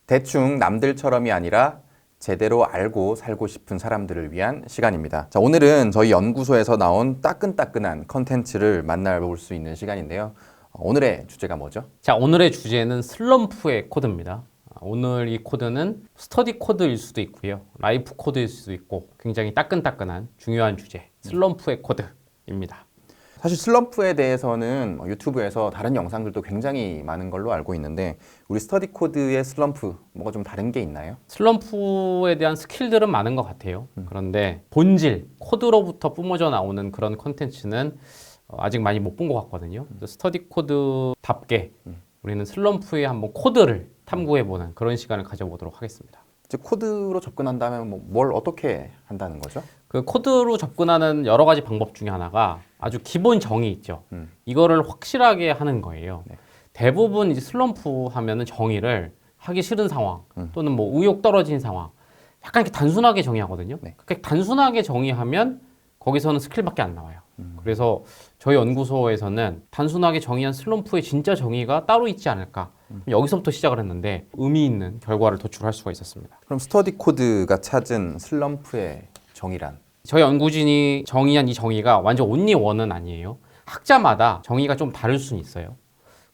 대충 남들처럼이 아니라 제대로 알고 살고 싶은 사람들을 위한 시간입니다. 자, 오늘은 저희 연구소에서 나온 따끈따끈한 컨텐츠를 만나볼 수 있는 시간인데요. 오늘의 주제가 뭐죠? 자, 오늘의 주제는 슬럼프의 코드입니다. 오늘 이 코드는 스터디 코드일 수도 있고요. 라이프 코드일 수도 있고 굉장히 따끈따끈한 중요한 주제, 슬럼프의 코드입니다. 사실 슬럼프에 대해서는 유튜브에서 다른 영상들도 굉장히 많은 걸로 알고 있는데 우리 스터디 코드의 슬럼프 뭐가 좀 다른 게 있나요? 슬럼프에 대한 스킬들은 많은 것 같아요. 그런데 본질, 코드로부터 뿜어져 나오는 그런 컨텐츠는 아직 많이 못 본 것 같거든요. 스터디 코드답게 우리는 슬럼프의 한번 코드를 탐구해보는 그런 시간을 가져보도록 하겠습니다. 이제 코드로 접근한다면 뭘 어떻게 한다는 거죠? 그 코드로 접근하는 여러 가지 방법 중에 하나가 아주 기본 정의 있죠. 이거를 확실하게 하는 거예요. 네. 대부분 이제 슬럼프 하면은 정의를 하기 싫은 상황 또는 뭐 의욕 떨어진 상황 약간 이렇게 단순하게 정의하거든요. 네. 그렇게 단순하게 정의하면 거기서는 스킬밖에 안 나와요. 그래서 저희 연구소에서는 단순하게 정의한 슬럼프의 진짜 정의가 따로 있지 않을까. 여기서부터 시작을 했는데 의미 있는 결과를 도출할 수가 있었습니다. 그럼 스터디 코드가 찾은 슬럼프의 정의란? 저희 연구진이 정의한 이 정의가 완전 온리 원은 아니에요. 학자마다 정의가 좀 다를 수는 있어요.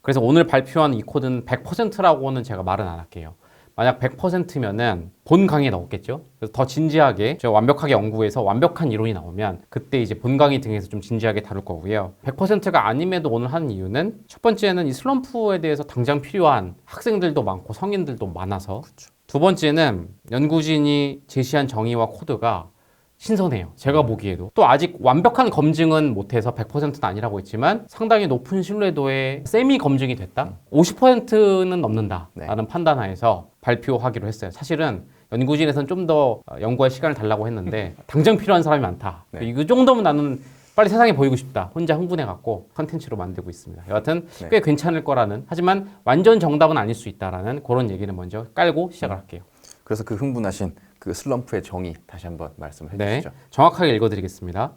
그래서 오늘 발표한 이 코드는 100%라고는 제가 말은 안 할게요. 만약 100%면은 본 강의에 넣었겠죠. 그래서 더 진지하게 제가 완벽하게 연구해서 완벽한 이론이 나오면 그때 이제 본 강의 등에서 좀 진지하게 다룰 거고요. 100%가 아님에도 오늘 하는 이유는 첫 번째는 이 슬럼프에 대해서 당장 필요한 학생들도 많고 성인들도 많아서 그렇죠. 두 번째는 연구진이 제시한 정의와 코드가 신선해요. 제가 보기에도. 또 아직 완벽한 검증은 못해서 100%는 아니라고 했지만 상당히 높은 신뢰도의 세미 검증이 됐다. 50%는 넘는다. 네. 라는 판단하에서 발표하기로 했어요. 사실은 연구진에서는 좀 더 연구할 시간을 달라고 했는데 당장 필요한 사람이 많다. 네. 이 정도면 나는 빨리 세상에 보이고 싶다. 혼자 흥분해갖고 컨텐츠로 만들고 있습니다. 여하튼 네. 꽤 괜찮을 거라는 하지만 완전 정답은 아닐 수 있다라는 그런 얘기는 먼저 깔고 시작을 할게요. 그래서 그 흥분하신 그 슬럼프의 정의 다시 한번 말씀해 네, 주시죠. 정확하게 읽어드리겠습니다.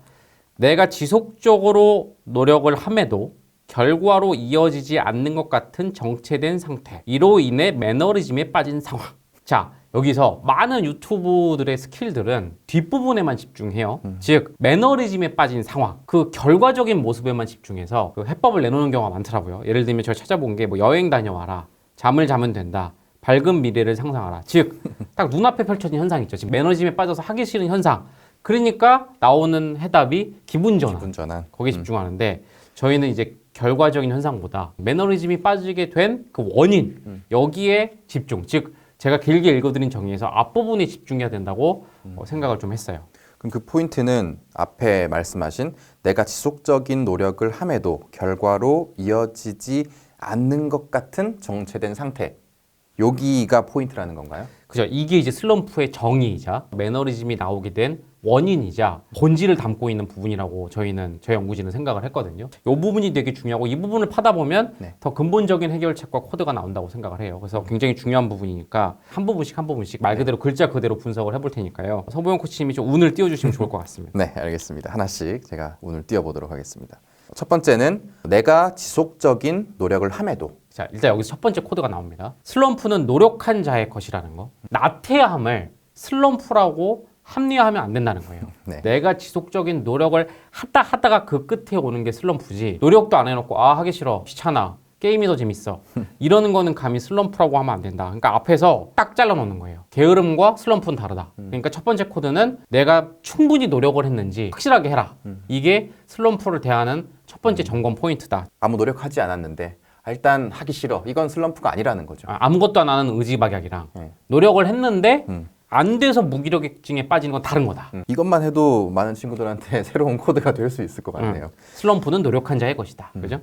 내가 지속적으로 노력을 함에도 결과로 이어지지 않는 것 같은 정체된 상태. 이로 인해 매너리즘에 빠진 상황. 자, 여기서 많은 유튜브들의 스킬들은 뒷부분에만 집중해요. 즉, 매너리즘에 빠진 상황. 그 결과적인 모습에만 집중해서 그 해법을 내놓는 경우가 많더라고요. 예를 들면 제가 찾아본 게 뭐 여행 다녀와라. 잠을 자면 된다. 밝은 미래를 상상하라. 즉, 딱 눈앞에 펼쳐진 현상 있죠. 지금 매너리즘에 빠져서 하기 싫은 현상. 그러니까 나오는 해답이 기분 전환. 기분 전환. 거기에 집중하는데 저희는 이제 결과적인 현상보다 매너리즘이 빠지게 된 그 원인 여기에 집중. 즉, 제가 길게 읽어드린 정의에서 앞부분에 집중해야 된다고 생각을 좀 했어요. 그럼 그 포인트는 앞에 말씀하신 내가 지속적인 노력을 함에도 결과로 이어지지 않는 것 같은 정체된 상태. 여기가 포인트라는 건가요? 그죠? 이게 이제 슬럼프의 정의이자 매너리즘이 나오게 된 원인이자 본질을 담고 있는 부분이라고 저희 연구진은 생각을 했거든요. 이 부분이 되게 중요하고 이 부분을 파다 보면 네. 더 근본적인 해결책과 코드가 나온다고 생각을 해요. 그래서 굉장히 중요한 부분이니까 한 부분씩 말 그대로 글자 그대로 분석을 해볼 테니까요. 서보영 코치님이 좀 운을 띄워주시면 좋을 것 같습니다. 네, 알겠습니다. 하나씩 제가 오늘 띄워보도록 하겠습니다. 첫 번째는 내가 지속적인 노력을 함에도. 자, 일단 여기서 첫 번째 코드가 나옵니다. 슬럼프는 노력한 자의 것이라는 거. 나태함을 슬럼프라고 합리화하면 안 된다는 거예요. 네. 내가 지속적인 노력을 하다가 그 끝에 오는 게 슬럼프지. 노력도 안 해놓고 하기 싫어, 귀찮아, 게임이 더 재밌어. 이러는 거는 감히 슬럼프라고 하면 안 된다. 그러니까 앞에서 딱 잘라놓는 거예요. 게으름과 슬럼프는 다르다. 그러니까 첫 번째 코드는 내가 충분히 노력을 했는지 확실하게 해라. 이게 슬럼프를 대하는 첫 번째 점검 포인트다. 아무 노력하지 않았는데 일단 하기 싫어. 이건 슬럼프가 아니라는 거죠. 아무것도 안 하는 의지박약이랑 네. 노력을 했는데 안 돼서 무기력증에 빠지는 건 다른 거다. 이것만 해도 많은 친구들한테 새로운 코드가 될 수 있을 것 같네요. 슬럼프는 노력한 자의 것이다. 그죠?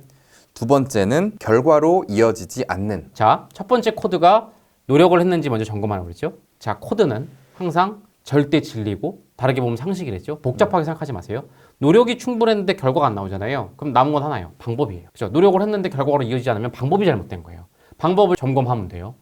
두 번째는 결과로 이어지지 않는. 자, 첫 번째 코드가 노력을 했는지 먼저 점검하라고 그랬죠. 자, 코드는 항상 절대 진리고 다르게 보면 상식이랬죠. 복잡하게 생각하지 마세요. 노력이 충분했는데 결과가 안 나오잖아요. 그럼 남은 건 하나예요. 방법이에요. 그죠? 노력을 했는데 결과로 이어지지 않으면 방법이 잘못된 거예요. 방법을 점검하면 돼요.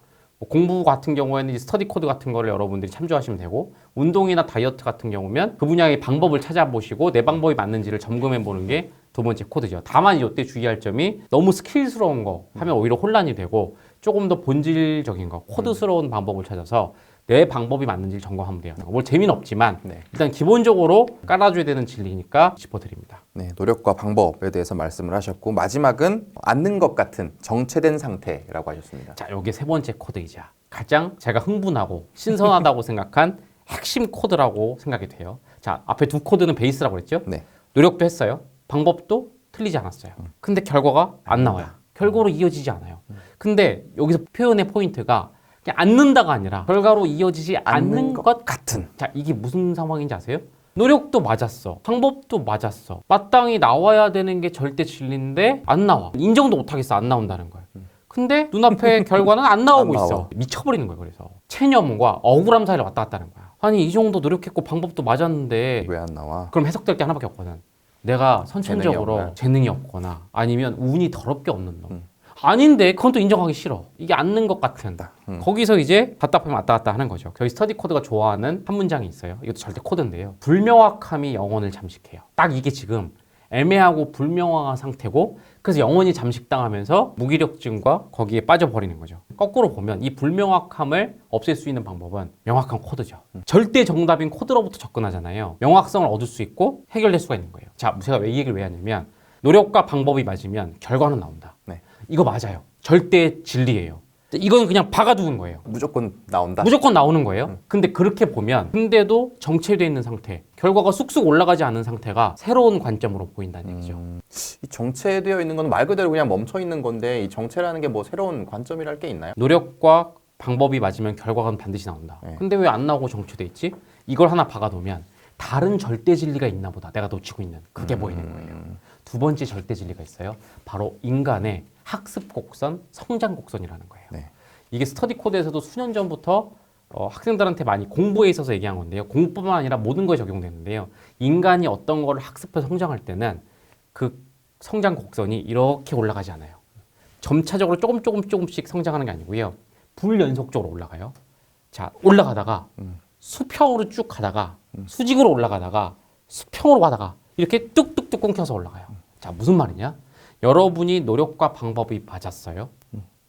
공부 같은 경우에는 스터디 코드 같은 거를 여러분들이 참조하시면 되고, 운동이나 다이어트 같은 경우면 그 분야의 방법을 찾아보시고 내 방법이 맞는지를 점검해 보는 게 두 번째 코드죠. 다만 이때 주의할 점이 너무 스킬스러운 거 하면 오히려 혼란이 되고, 조금 더 본질적인 거, 코드스러운 방법을 찾아서 내 방법이 맞는지 점검하면 돼요. 뭘 재미는 없지만 네. 일단 기본적으로 깔아줘야 되는 진리니까 짚어드립니다. 네, 노력과 방법에 대해서 말씀을 하셨고 마지막은 않는 것 같은 정체된 상태라고 하셨습니다. 자, 요게 세 번째 코드이자 가장 제가 흥분하고 신선하다고 생각한 핵심 코드라고 생각이 돼요. 자, 앞에 두 코드는 베이스라고 그랬죠? 네. 노력도 했어요. 방법도 틀리지 않았어요. 근데 결과가 안 나와요. 결과로 이어지지 않아요. 근데 여기서 표현의 포인트가 그냥 않는다가 아니라 결과로 이어지지 않는 것 같은. 자, 이게 무슨 상황인지 아세요? 노력도 맞았어. 방법도 맞았어. 마땅히 나와야 되는 게 절대 진리인데 안 나와. 인정도 못하겠어. 안 나온다는 거예요. 근데 눈앞에 결과는 안 나오고 안 나와. 있어. 미쳐버리는 거예요. 그래서 체념과 억울함 사이를 왔다 갔다 하는 거야. 아니 이 정도 노력했고 방법도 맞았는데 왜 안 나와? 그럼 해석될 게 하나밖에 없거든. 내가 선천적으로 재능이 재능이 없거나 아니면 운이 더럽게 없는 놈. 아닌데 그건 또 인정하기 싫어. 이게 않는 것 같은. 거기서 이제 답답하면 왔다 갔다 하는 거죠. 저희 스터디 코드가 좋아하는 한 문장이 있어요. 이것도 절대 코드인데요. 불명확함이 영혼을 잠식해요. 딱 이게 지금 애매하고 불명확한 상태고 그래서 영혼이 잠식당하면서 무기력증과 거기에 빠져버리는 거죠. 거꾸로 보면 이 불명확함을 없앨 수 있는 방법은 명확한 코드죠. 절대 정답인 코드로부터 접근하잖아요. 명확성을 얻을 수 있고 해결될 수가 있는 거예요. 자, 제가 왜 이 얘기를 왜 하냐면 노력과 방법이 맞으면 결과는 나온다. 네. 이거 맞아요. 절대 진리예요. 이건 그냥 박아두는 거예요. 무조건 나온다. 무조건 나오는 거예요. 근데 그렇게 보면 근데도 정체되어 있는 상태, 결과가 쑥쑥 올라가지 않은 상태가 새로운 관점으로 보인다는 얘기죠. 이 정체되어 있는 건 말 그대로 그냥 멈춰 있는 건데 이 정체라는 게 뭐 새로운 관점이랄 게 있나요? 노력과 방법이 맞으면 결과는 반드시 나온다. 네. 근데 왜 안 나오고 정체돼 있지? 이걸 하나 박아놓으면 다른 절대 진리가 있나 보다. 내가 놓치고 있는 그게 보이는 거예요. 두 번째 절대 진리가 있어요. 바로 인간의 학습 곡선, 성장 곡선이라는 거예요. 네. 이게 스터디 코드에서도 수년 전부터 학생들한테 많이 공부에 있어서 얘기한 건데요. 공부뿐만 아니라 모든 거에 적용되는데요. 인간이 어떤 거를 학습해서 성장할 때는 그 성장 곡선이 이렇게 올라가지 않아요. 점차적으로 조금씩 성장하는 게 아니고요. 불연속적으로 올라가요. 자, 올라가다가 수평으로 쭉 가다가 수직으로 올라가다가 수평으로 가다가 이렇게 뚝뚝뚝 끊겨서 올라가요. 자, 무슨 말이냐? 여러분이 노력과 방법이 맞았어요.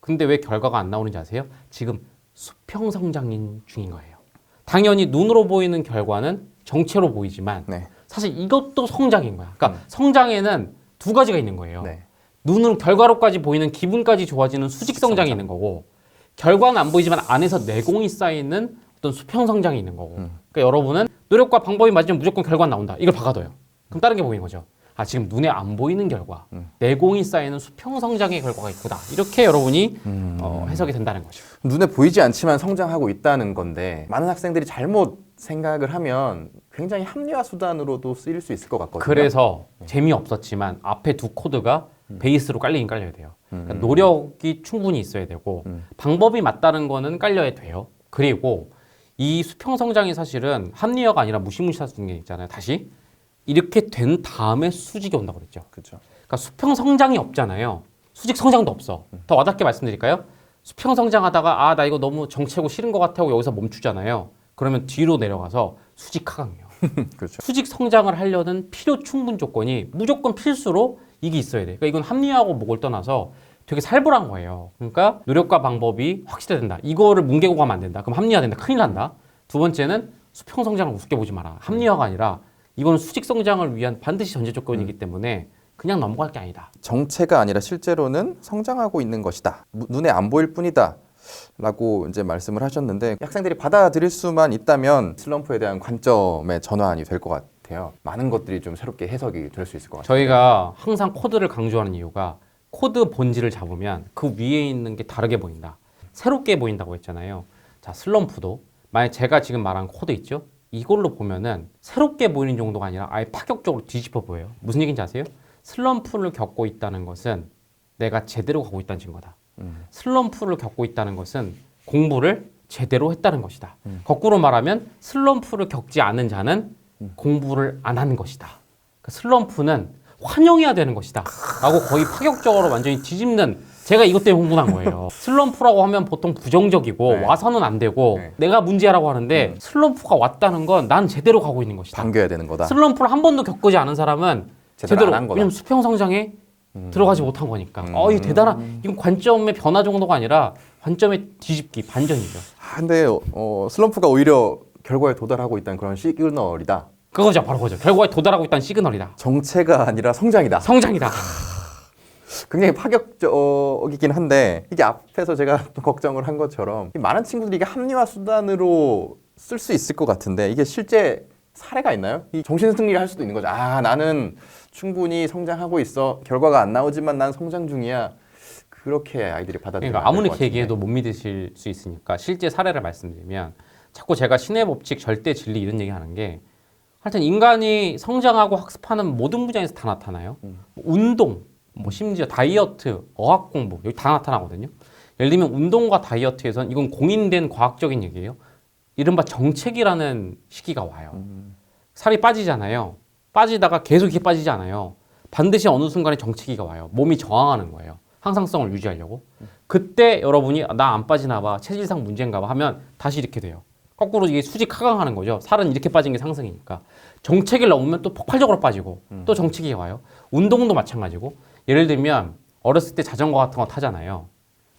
근데 왜 결과가 안 나오는지 아세요? 지금 수평 성장인 중인 거예요. 당연히 눈으로 보이는 결과는 정체로 보이지만 네. 사실 이것도 성장인 거야. 그러니까 성장에는 두 가지가 있는 거예요. 네. 눈으로 결과로까지 보이는 기분까지 좋아지는 수직 성장이 있는 거고 결과는 안 보이지만 안에서 내공이 쌓이는 어떤 수평 성장이 있는 거고 그러니까 여러분은 노력과 방법이 맞으면 무조건 결과는 나온다. 이걸 박아둬요. 그럼 다른 게 보이는 거죠. 아, 지금 눈에 안 보이는 결과, 내공이 쌓이는 수평 성장의 결과가 있구나. 이렇게 여러분이 해석이 된다는 거죠. 눈에 보이지 않지만 성장하고 있다는 건데 많은 학생들이 잘못 생각을 하면 굉장히 합리화 수단으로도 쓰일 수 있을 것 같거든요. 그래서 재미없었지만 앞에 두 코드가 베이스로 깔리긴 깔려야 돼요. 그러니까 노력이 충분히 있어야 되고 방법이 맞다는 거는 깔려야 돼요. 그리고 이 수평 성장이 사실은 합리화가 아니라 무시무시할 수 있는 게 있잖아요. 다시 이렇게 된 다음에 수직이 온다고 그랬죠. 그렇죠. 그러니까 수평 성장이 없잖아요. 수직 성장도 없어. 더 와닿게 말씀드릴까요? 수평 성장하다가 아, 나 이거 너무 정체고 싫은 것 같아 하고 여기서 멈추잖아요. 그러면 뒤로 내려가서 수직 하강이에요. 그렇죠. 수직 성장을 하려는 필요 충분 조건이 무조건 필수로 이게 있어야 돼. 그러니까 이건 합리화하고 목을 떠나서 되게 살벌한 거예요. 그러니까 노력과 방법이 확실해야 된다. 이거를 뭉개고 가면 안 된다. 그럼 합리화된다. 큰일 난다. 두 번째는 수평 성장을 우습게 보지 마라. 합리화가 아니라 이건 수직 성장을 위한 반드시 전제 조건이기 때문에 그냥 넘어갈 게 아니다. 정체가 아니라 실제로는 성장하고 있는 것이다. 눈에 안 보일 뿐이다. 라고 이제 말씀을 하셨는데 학생들이 받아들일 수만 있다면 슬럼프에 대한 관점의 전환이 될 것 같아요. 많은 것들이 좀 새롭게 해석이 될 수 있을 것 같아요. 저희가 항상 코드를 강조하는 이유가 코드 본질을 잡으면 그 위에 있는 게 다르게 보인다. 새롭게 보인다고 했잖아요. 자, 슬럼프도 만약 제가 지금 말한 코드 있죠? 이걸로 보면은 새롭게 보이는 정도가 아니라 아예 파격적으로 뒤집어 보여요. 무슨 얘기인지 아세요? 슬럼프를 겪고 있다는 것은 내가 제대로 가고 있다는 증거다. 슬럼프를 겪고 있다는 것은 공부를 제대로 했다는 것이다. 거꾸로 말하면 슬럼프를 겪지 않은 자는 공부를 안 하는 것이다. 그러니까 슬럼프는 환영해야 되는 것이다. 라고 거의 파격적으로 완전히 뒤집는 제가 이것 때문에 흥분한 거예요. 슬럼프라고 하면 보통 부정적이고 네. 와서는 안 되고 네. 내가 문제라고 하는데 슬럼프가 왔다는 건 난 제대로 가고 있는 것이다. 반겨야 되는 거다. 슬럼프를 한 번도 겪지 않은 사람은 제대로 안한 거다. 왜냐면 수평 성장에 들어가지 못한 거니까. 이 대단한 이건 관점의 변화 정도가 아니라 관점의 뒤집기 반전이죠. 근데 슬럼프가 오히려 결과에 도달하고 있다는 그런 시그널이다. 그거죠, 바로 그거죠. 결과에 도달하고 있다는 시그널이다. 정체가 아니라 성장이다. 성장이다. 굉장히 파격적이긴 한데 이게 앞에서 제가 또 걱정을 한 것처럼 많은 친구들이 이게 합리화 수단으로 쓸 수 있을 것 같은데 이게 실제 사례가 있나요? 이 정신승리를 할 수도 있는 거죠. 나는 충분히 성장하고 있어. 결과가 안 나오지만 난 성장 중이야. 그렇게 아이들이 받아들이면 그러니까 아무리 얘기해도 못 믿으실 수 있으니까 실제 사례를 말씀드리면 자꾸 제가 신의 법칙, 절대 진리 이런 얘기하는 게 하여튼 인간이 성장하고 학습하는 모든 분야에서 다 나타나요. 운동, 심지어 다이어트, 어학 공부 여기 다 나타나거든요. 예를 들면 운동과 다이어트에선 이건 공인된 과학적인 얘기예요. 이른바 정체기라는 시기가 와요. 살이 빠지잖아요. 빠지다가 계속 이렇게 빠지지 않아요. 반드시 어느 순간에 정체기가 와요. 몸이 저항하는 거예요. 항상성을 유지하려고. 그때 여러분이 나 안 빠지나 봐, 체질상 문제인가 봐 하면 다시 이렇게 돼요. 거꾸로 이게 수직 하강하는 거죠. 살은 이렇게 빠진 게 상승이니까. 정체기를 넘으면 또 폭발적으로 빠지고 또 정체기가 와요. 운동도 마찬가지고. 예를 들면 어렸을 때 자전거 같은 거 타잖아요.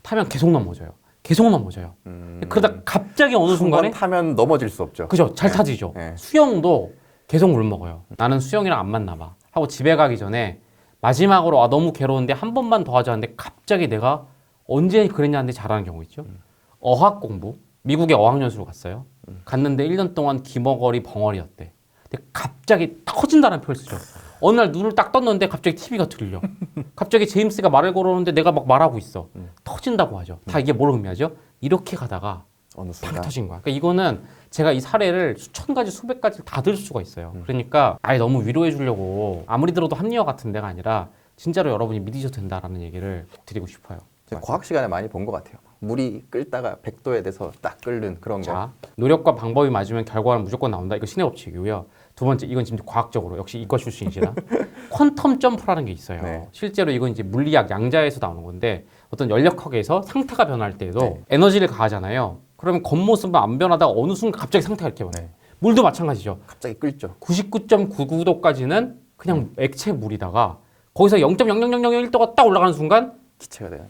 타면 계속 넘어져요. 계속 넘어져요. 그러다 갑자기 어느 순간에 한번 타면 넘어질 수 없죠. 그죠? 잘 타지죠. 네. 수영도 계속 물 먹어요. 나는 수영이랑 안 맞나 봐 하고 집에 가기 전에 마지막으로 너무 괴로운데 한 번만 더 하자 하는데 갑자기 내가 언제 그랬냐는데 잘하는 경우 있죠. 어학 공부. 미국에 어학연수로 갔어요. 갔는데 1년 동안 기머거리 벙어리였대. 근데 갑자기 터진다는 표현을 쓰죠. 어느 날 눈을 딱 떴는데 갑자기 TV가 들려. 갑자기 제임스가 말을 걸어오는데 내가 막 말하고 있어. 터진다고 하죠. 다 이게 뭘 의미하죠? 이렇게 가다가 어느 팍 순간 터진 거야. 그러니까 이거는 제가 이 사례를 수천 가지, 수백 가지를 다 들 수가 있어요. 그러니까 너무 위로해 주려고 아무리 들어도 합리화 같은 데가 아니라 진짜로 여러분이 믿으셔도 된다라는 얘기를 꼭 드리고 싶어요. 제가 과학 시간에 많이 본 것 같아요. 물이 끓다가 100도에 돼서 딱 끓는 그런 거. 자, 노력과 방법이 맞으면 결과는 무조건 나온다. 이거 신의 법칙이고요. 두 번째, 이건 지금 과학적으로 역시 이과 출신이시라 퀀텀 점프라는 게 있어요. 네. 실제로 이건 이제 물리학 양자에서 나오는 건데 어떤 연력학에서 상태가 변할 때도 네. 에너지를 가하잖아요. 그러면 겉모습은 안 변하다가 어느 순간 갑자기 상태가 이렇게 변해요. 네. 물도 마찬가지죠. 갑자기 끓죠. 99.99도까지는 그냥 액체 물이다가 거기서 0.00001도가 딱 올라가는 순간 기체가 돼요.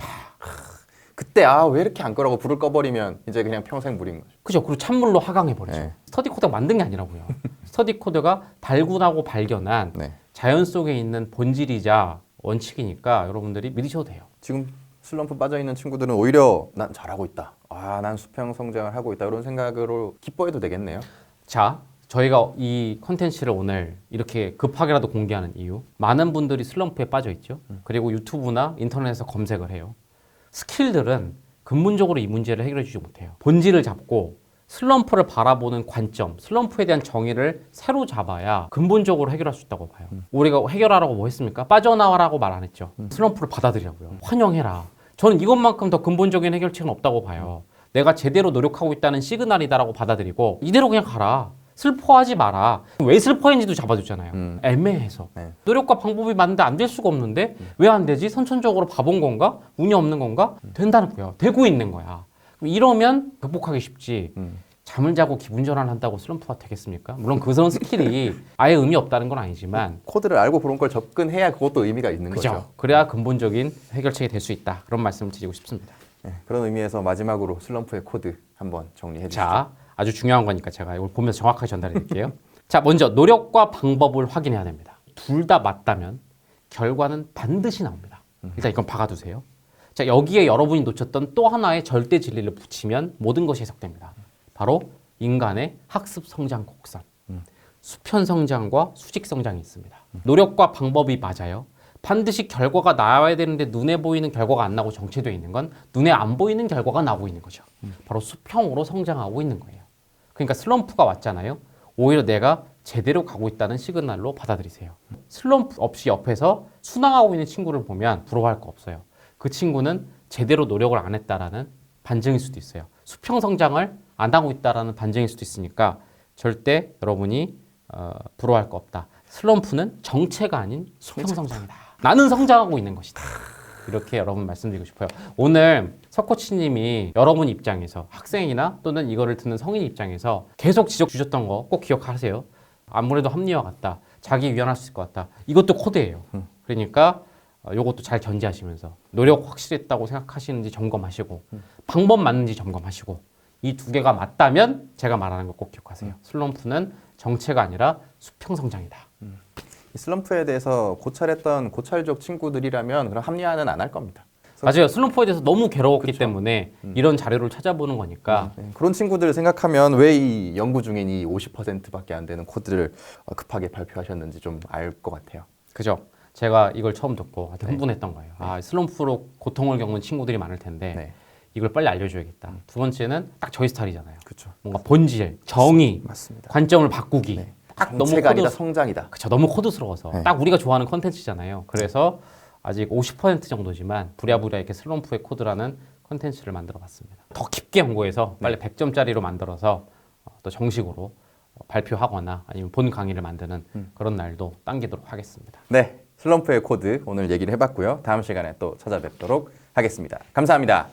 그때 왜 이렇게 안 끓라고 불을 꺼버리면 이제 그냥 평생 물인 거죠. 그죠. 그리고 찬물로 하강해버리죠. 네. 스터디 코드가 만든 게 아니라고요. 스터디 코드가 발굴하고 발견한 네. 자연 속에 있는 본질이자 원칙이니까 여러분들이 믿으셔도 돼요. 지금 슬럼프 빠져 있는 친구들은 오히려 난 잘하고 있다. 난 수평 성장을 하고 있다. 이런 생각으로 기뻐해도 되겠네요. 자, 저희가 이 컨텐츠를 오늘 이렇게 급하게라도 공개하는 이유. 많은 분들이 슬럼프에 빠져 있죠. 그리고 유튜브나 인터넷에서 검색을 해요. 스킬들은 근본적으로 이 문제를 해결해 주지 못해요. 본질을 잡고 슬럼프를 바라보는 관점, 슬럼프에 대한 정의를 새로 잡아야 근본적으로 해결할 수 있다고 봐요. 우리가 해결하라고 뭐 했습니까? 빠져나와라고 말 안 했죠. 슬럼프를 받아들이라고요. 환영해라. 저는 이것만큼 더 근본적인 해결책은 없다고 봐요. 내가 제대로 노력하고 있다는 시그널이다라고 받아들이고 이대로 그냥 가라. 슬퍼하지 마라. 왜 슬퍼했는지도 잡아줬잖아요. 애매해서. 네. 노력과 방법이 맞는데 안 될 수가 없는데 왜 안 되지? 선천적으로 바본 건가? 운이 없는 건가? 된다는 거예요. 되고 있는 거야. 그럼 이러면 극복하기 쉽지. 잠을 자고 기분 전환한다고 슬럼프가 되겠습니까? 물론 그런 스킬이 아예 의미 없다는 건 아니지만 코드를 알고 그런 걸 접근해야 그것도 의미가 있는 그죠. 거죠. 그래야 근본적인 해결책이 될 수 있다. 그런 말씀을 드리고 싶습니다. 네, 그런 의미에서 마지막으로 슬럼프의 코드 한번 정리해 주시죠. 자, 아주 중요한 거니까 제가 이걸 보면서 정확하게 전달해 드릴게요. 자, 먼저 노력과 방법을 확인해야 됩니다. 둘 다 맞다면 결과는 반드시 나옵니다. 일단 이건 박아두세요. 자, 여기에 여러분이 놓쳤던 또 하나의 절대 진리를 붙이면 모든 것이 해석됩니다. 바로 인간의 학습 성장 곡선. 수평 성장과 수직 성장이 있습니다. 노력과 방법이 맞아요. 반드시 결과가 나와야 되는데 눈에 보이는 결과가 안 나고 정체되어 있는 건 눈에 안 보이는 결과가 나오고 있는 거죠. 바로 수평으로 성장하고 있는 거예요. 그러니까 슬럼프가 왔잖아요. 오히려 내가 제대로 가고 있다는 시그널로 받아들이세요. 슬럼프 없이 옆에서 순항하고 있는 친구를 보면 부러워할 거 없어요. 그 친구는 제대로 노력을 안 했다라는 반증일 수도 있어요. 수평 성장을 안 하고 있다라는 반증일 수도 있으니까 절대 여러분이 부러워할 거 없다. 슬럼프는 정체가 아닌 수평 성장이다. 나는 성장하고 있는 것이다. 이렇게 여러분 말씀드리고 싶어요. 오늘 석코치님이 여러분 입장에서 학생이나 또는 이거를 듣는 성인 입장에서 계속 지적 주셨던 거 꼭 기억하세요. 아무래도 합리화 같다. 자기 위안할 수 있을 것 같다. 이것도 코드예요. 그러니까 요것도 잘 견지하시면서 노력 확실했다고 생각하시는지 점검하시고 방법 맞는지 점검하시고 이 두 개가 맞다면 제가 말하는 거 꼭 기억하세요. 슬럼프는 정체가 아니라 수평 성장이다. 이 슬럼프에 대해서 고찰했던 고찰족 친구들이라면 그럼 합리화는 안 할 겁니다. 맞아요. 슬럼프에 대해서 너무 괴로웠기 때문에 이런 자료를 찾아보는 거니까 네, 그런 친구들을 생각하면 왜 이 연구 중인 이 50%밖에 안 되는 코드를 급하게 발표하셨는지 좀 알 것 같아요. 그죠? 제가 이걸 처음 듣고 되게 흥분했던 거예요. 아, 슬럼프로 고통을 겪는 친구들이 많을 텐데 네. 이걸 빨리 알려줘야겠다. 두 번째는 딱 저희 스타일이잖아요. 그렇죠. 뭔가 본질, 정의, 맞습니다. 관점을 바꾸기. 네. 딱 너무 정체가 아니라 코드, 성장이다. 그쵸, 너무 코드스러워서 네. 딱 우리가 좋아하는 컨텐츠잖아요. 그래서 아직 50% 정도지만 부랴부랴 이렇게 슬럼프의 코드라는 컨텐츠를 만들어봤습니다. 더 깊게 연구해서 빨리 100점짜리로 만들어서 또 정식으로 발표하거나 아니면 본 강의를 만드는 그런 날도 당기도록 하겠습니다. 네, 슬럼프의 코드 오늘 얘기를 해봤고요. 다음 시간에 또 찾아뵙도록 하겠습니다. 감사합니다.